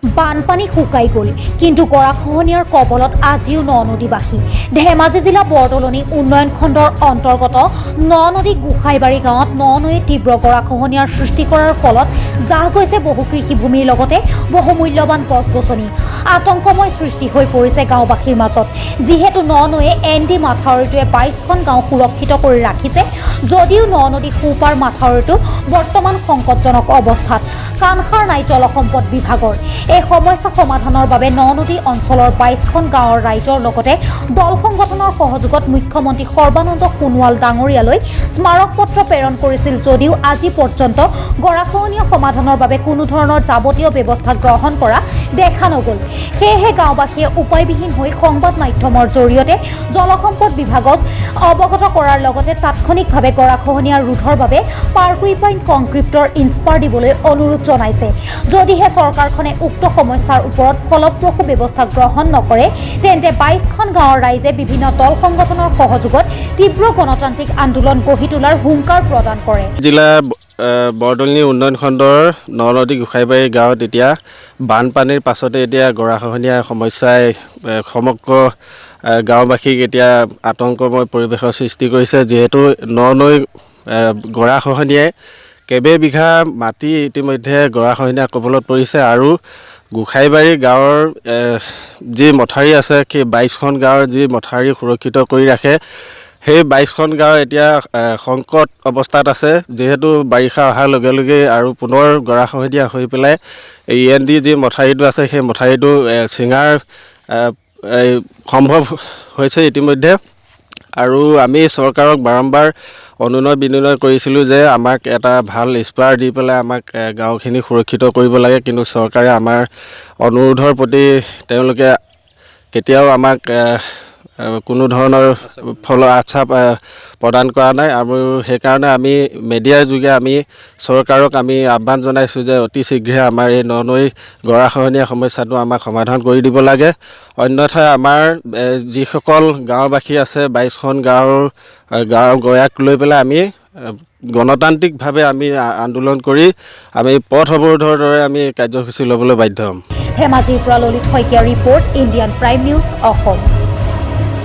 বানপানী শুকাই গ'ল, কিন্তু গৰাখহনীয়াৰ কবলত আজিও নদীবাসী। ধেমাজি জিলা বৰদলনি উন্নয়ন খণ্ডৰ অন্তৰ্গত নদী গোসাইবাৰী গাঁৱত নৈয়ে তীব্ৰ গৰাখহনীয়াৰ সৃষ্টি কৰাৰ ফলত জাহ গৈছে বহু কৃষিভূমিৰ লগতে বহু মূল্যৱান গছ-গছনি। আতংকময় সৃষ্টি হৈ পৰিছে গাঁওবাসীৰ মাজত, যিহেতু নৈয়ে ND মাথাউৰিটোৱে 22খন গাঁও সুৰক্ষিত কৰি ৰাখিছে, যদিও নদী সোঁপাৰ মাথাউৰিটো বৰ্তমান সংকটজনক অৱস্থাত। কাণসাৰ নাই জলসম্পদ বিভাগৰ। এই সমস্যা সমাধানৰ বাবে নদী অঞ্চলৰ 22খন গাঁৱৰ ৰাইজৰ লগতে দল সংগঠনৰ সহযোগত মুখ্যমন্ত্ৰী সৰ্বানন্দ সোণোৱাল ডাঙৰীয়ালৈ স্মাৰকপত্ৰ প্ৰেৰণ কৰিছিল, যদিও আজি পৰ্যন্ত গৰাখহনীয়া সমাধানৰ বাবে কোনো ধৰণৰ যাৱতীয় ব্যৱস্থা গ্ৰহণ কৰা দেখা নগ'ল। সেয়েহে গাঁওবাসীয়ে উপায়বিহীন হৈ সংবাদ মাধ্যমৰ জৰিয়তে জলসম্পদ বিভাগক অৱগত কৰাৰ লগতে তাৎক্ষণিকভাৱে গৰাখহনীয়া ৰোধৰ বাবে পাৰ্কুইপাইন কংক্ৰিটৰ ইনস্পাৰ দিবলৈ অনুৰোধ জনাইছে। যদিহে চৰকাৰখনে উক্ত সমস্যাৰ ওপৰত ফলপ্ৰসূ ব্যৱস্থা গ্ৰহণ নকৰে, তেন্তে 22খন গাঁৱৰ ৰাইজে বিভিন্ন দল সংগঠনৰ সহযোগত তীব্ৰ গণতান্ত্ৰিক আন্দোলন গঢ়ি তোলাৰ হুংকাৰ প্ৰদান কৰে। জিলা বৰদলনি উন্নয়ন খণ্ডৰ নদী গোসাইবাৰী গাঁৱত এতিয়া বানপানীৰ পাছতে এতিয়া গৰাখহনীয়া সমস্যাই সমগ্ৰ গাঁওবাসীক এতিয়া আতংকময় পৰিৱেশৰ সৃষ্টি কৰিছে, যিহেতু নৈ গৰাখহনীয়াই কেইবিঘা মাটি ইতিমধ্যে গৰাখহনীয়াৰ কবলত পৰিছে আৰু গোসাইবাৰী গাঁৱৰ যি মথাউৰি আছে, সেই 22খন গাঁৱৰ যি মথাউৰি সুৰক্ষিত কৰি ৰাখে, সেই 22খন গাঁও এতিয়া সংকট অৱস্থাত আছে, যিহেতু বাৰিষা অহাৰ লগে লগে আৰু পুনৰ গৰাখহনীয়া হৈ পেলাই এই ND যি মথাউৰিটো আছে, সেই মথাউৰিটো ছিঙাৰ সম্ভৱ হৈছে ইতিমধ্যে। আৰু আমি চৰকাৰক বাৰম্বাৰ অনুনয় বিনয় কৰিছিলোঁ যে আমাক এটা ভাল স্পাৰ দি পেলাই আমাক গাঁওখিনি সুৰক্ষিত কৰিব লাগে, কিন্তু চৰকাৰে আমাৰ অনুৰোধৰ প্ৰতি তেওঁলোকে কেতিয়াও আমাক কোনো ধৰণৰ আশ্বাস প্ৰদান কৰা নাই। আৰু সেইকাৰণে আমি মিডিয়াৰ যোগে আমি চৰকাৰক আমি আহ্বান জনাইছোঁ যে অতি শীঘ্ৰে আমাৰ এই নৈ গৰাখহনীয়া সমস্যাটো আমাক সমাধান কৰি দিব লাগে। অন্যথা আমাৰ যিসকল গাঁওবাসী আছে 22খন গাঁৱৰ গয়াক লৈ পেলাই আমি গণতান্ত্ৰিকভাৱে আমি আন্দোলন কৰি আমি পথ অৱৰোধৰ দৰে আমি কাৰ্যসূচী ল'বলৈ বাধ্য হ'ম। ধেমাজিৰ পৰা ললিত শইকীয়াৰ report, Indian prime news Assam.